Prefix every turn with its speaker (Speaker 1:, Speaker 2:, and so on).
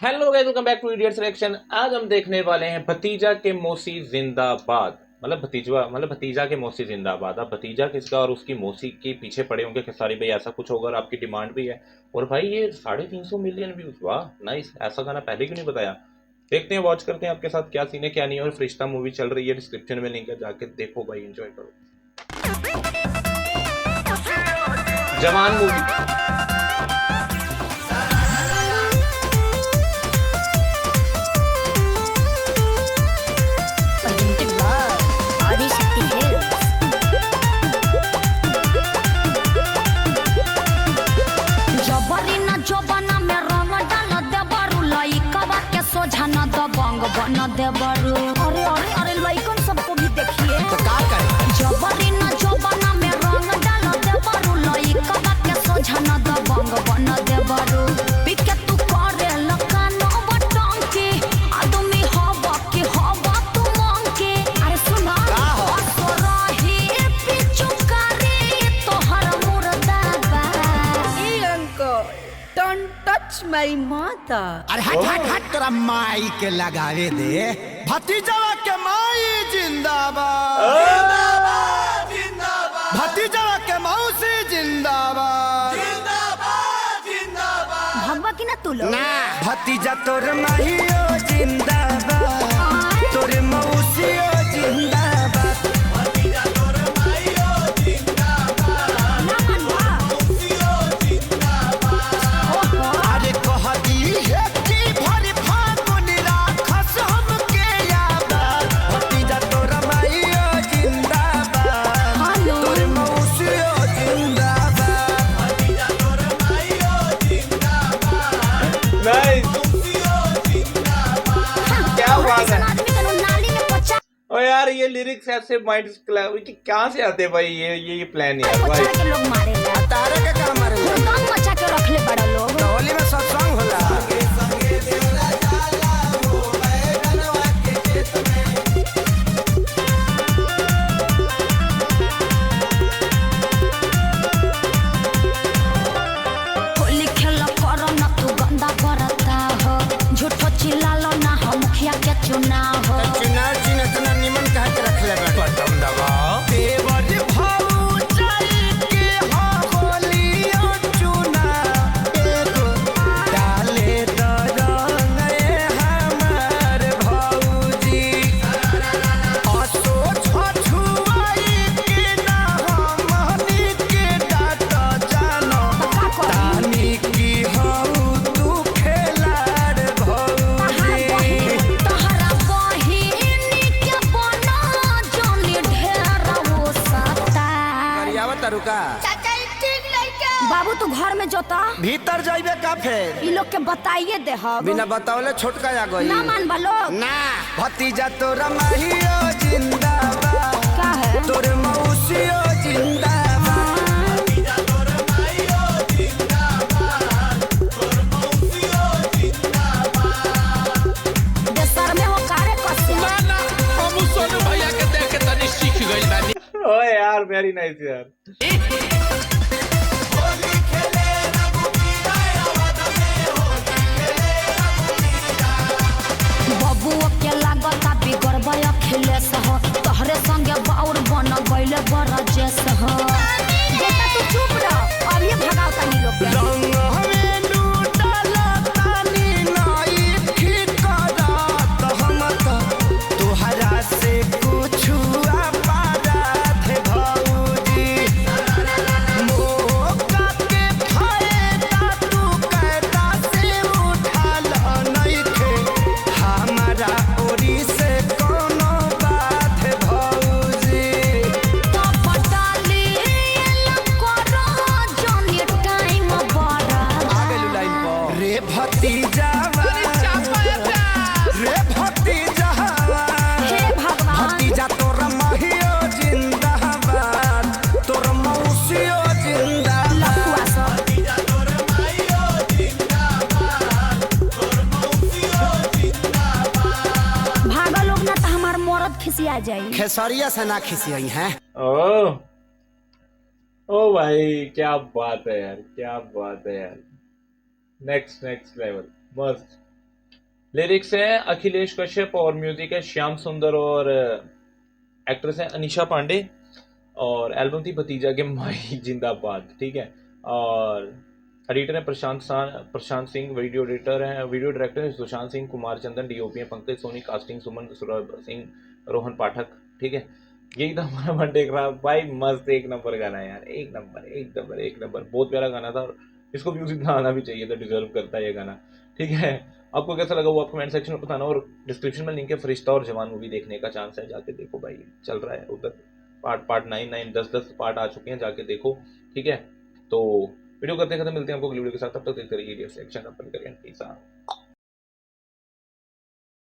Speaker 1: Hello guys, welcome back to idiot selection. आज हम देखने वाले हैं भतीजा के मौसी जिंदाबाद। भतीजा के मौसी जिंदाबाद। अब भतीजा किसका और उसकी मौसी के पीछे पड़े होंगे खेसारी भाई, ऐसा कुछ होगा और आपकी डिमांड भी है। और भाई ये 350 मिलियन व्यूज, वाह नाइस। ऐसा गाना पहले क्यों नहीं बताया। देखते हैं, वॉच करते हैं आपके साथ क्या सीन है क्या नहीं है। और फरिश्ता मूवी चल रही है, डिस्क्रिप्शन में लिंक है, जाके देखो भाई, एंजॉय करो। जवान मूवी।
Speaker 2: बना दे बरू। अरे अरे अरे लइकन सबको भी देखिए
Speaker 3: तो का करे।
Speaker 2: जबरी न जबना में रंग डाल दे बरू, लइका के सोझा न दबंग बना दे बरू। पिके तू करे लकानो बटंकी, आदमी हवा के हवा तू मंकी। अरे सुना असरही पिचु करे तोहर मुर्दाबा।
Speaker 4: ए uncle, don't touch my mother.
Speaker 3: अरे हट हट हट, तेरा माई के लगावे दे। भतीजवा के माई जिंदाबाद जिंदाबाद जिंदाबाद, भतीजवा के मौसी जिंदाबाद जिंदाबाद जिंदाबाद।
Speaker 2: भगवा की ना तू लोग
Speaker 3: ना भतीजा तोर माहियो जिंदाबाद, तोर मौसियो जिंदाबाद। भतीजा तोर माहियो जिंदाबाद,
Speaker 2: ना मनवा
Speaker 3: मौसियो जिंदाबाद। अरे कहती है कि भरी फागुन राखस हमके याद, भतीजा तोर माहियो जिंदाबाद, तोर मौसियो जिंदाबाद। भतीजा तोर माहियो जिंदाबाद,
Speaker 1: नाइस, क्या बात है।
Speaker 2: आदमी का नाली में पचा
Speaker 1: ओ यार, ये लिरिक्स ऐसे माइंड कहाँ से आते भाई। ये प्लान यार भाई।
Speaker 2: पचा के लोग मारे ला।
Speaker 3: तारे के काम मारे
Speaker 2: दम मचा के रखले बड़ा लोग।
Speaker 3: होली में सत्संग होला।
Speaker 2: होली खेल करो ना तू गंदा करता हो, झूठो चिल्लालो ना हो मुखिया के चुनाव हो।
Speaker 3: चुनाव चिन्ह इतना निमन कह के रख ले बटन दबाओ। देवर भाऊ चल के हो होलियो चुना, एगो डाले द रंग रे हमार भौजी। असो छछुआई के ना हमनी के डाट जानो, तानी की हऊ तू खेलाड़ भौजी।
Speaker 2: तहरा बहिनी के बना जोनी ढेर वो सता।
Speaker 3: रुका
Speaker 2: बाबू तू घर में जोता,
Speaker 3: भीतर जाइबे का फेर
Speaker 2: इ लोग के बताइए दे हम।
Speaker 3: बिना बतावले छोटका आ गई
Speaker 2: ना मान बा लोग।
Speaker 3: ना। भतीजा तोरा माहियो जिंदाबाद,
Speaker 2: का है
Speaker 3: तोर मौसियो जिंदाबाद। भतीजा तोरा माहियो जिंदाबाद, तोर मौसियो जिंदाबाद।
Speaker 2: देशर में हो कारे कसे।
Speaker 5: ना हम सोनू भैया के देख के तनी सीख गइल बानी।
Speaker 1: ओ यार, वेरी नाइस यार।
Speaker 3: होली खेले रघुबीरा आवाज में, होली खेले रघुबीरा।
Speaker 2: बबुओ के लागता बिगड़बे अखिलेश हो, तोहरे संगे बाउर बन गइले बरजेश हो। बेटा तू चुप रह, अब ये भगाओ तनी लोग के।
Speaker 3: रंग हमें लूटला तानी नाई ठीक करत, हम तो तोहरा से कुछु अपराध भौजी। मौका के फायदा तू कैदा से उठाल नइखे, हमारा ओरी से कोनो बात भौजी।
Speaker 2: तो पटाली एला करो जोनी टाइम बड़ा।
Speaker 3: आगे लाइन पर रे भतीजावा, रे भतीजावा।
Speaker 2: हे भगवान
Speaker 3: भतीजा तोर माहियो जिंदाबाद, तोर मौसियो जिंदाबाद।
Speaker 2: लखुआ सब
Speaker 3: भतीजा तोर माहियो जिंदाबाद, तोर मौसियो जिंदाबाद।
Speaker 2: भागा लोग ना तो हमार मरद खिसिया जाई।
Speaker 3: खेसरिया से ना खिसियई हैं।
Speaker 1: ओ भाई, क्या बात है यार, क्या बात है यार। नेक्स्ट लेवल, मस्त। लिरिक्स है अखिलेश कश्यप और म्यूजिक है श्याम सुंदर और एक्ट्रेस है अनीशा पांडे और एल्बम थी भतीजा के माई जिंदाबाद, ठीक है। और एडिटर है प्रशांत सिंह, वीडियो एडिटर है, वीडियो डायरेक्टर है सुशांत सिंह, कुमार चंदन डीओपी है पंकज सोनी, कास्टिंग सुमन सौरभ सिंह, रोहन पाठक, ठीक है। यही था हमारा मंडे क्राफ्ट भाई, मस्त एक नंबर गाना है यार, एक नंबर, बहुत प्यारा गाना था और इसको म्यूजिक इतना आना भी चाहिए था, डिजर्व करता है ये गाना, ठीक है। आपको कैसा लगा वो आप कमेंट सेक्शन में बताना और डिस्क्रिप्शन में लिंक है फरिश्ता और जवान मूवी देखने का चांस है, जाके देखो भाई, चल रहा है उधर पार्ट 9 10 पार्ट आ चुके हैं, जाके देखो, ठीक है। तो वीडियो करते करते मिलते हैं आपको अगली वीडियो के साथ, तब तक देखते रहिए सेक्शन अपन करें।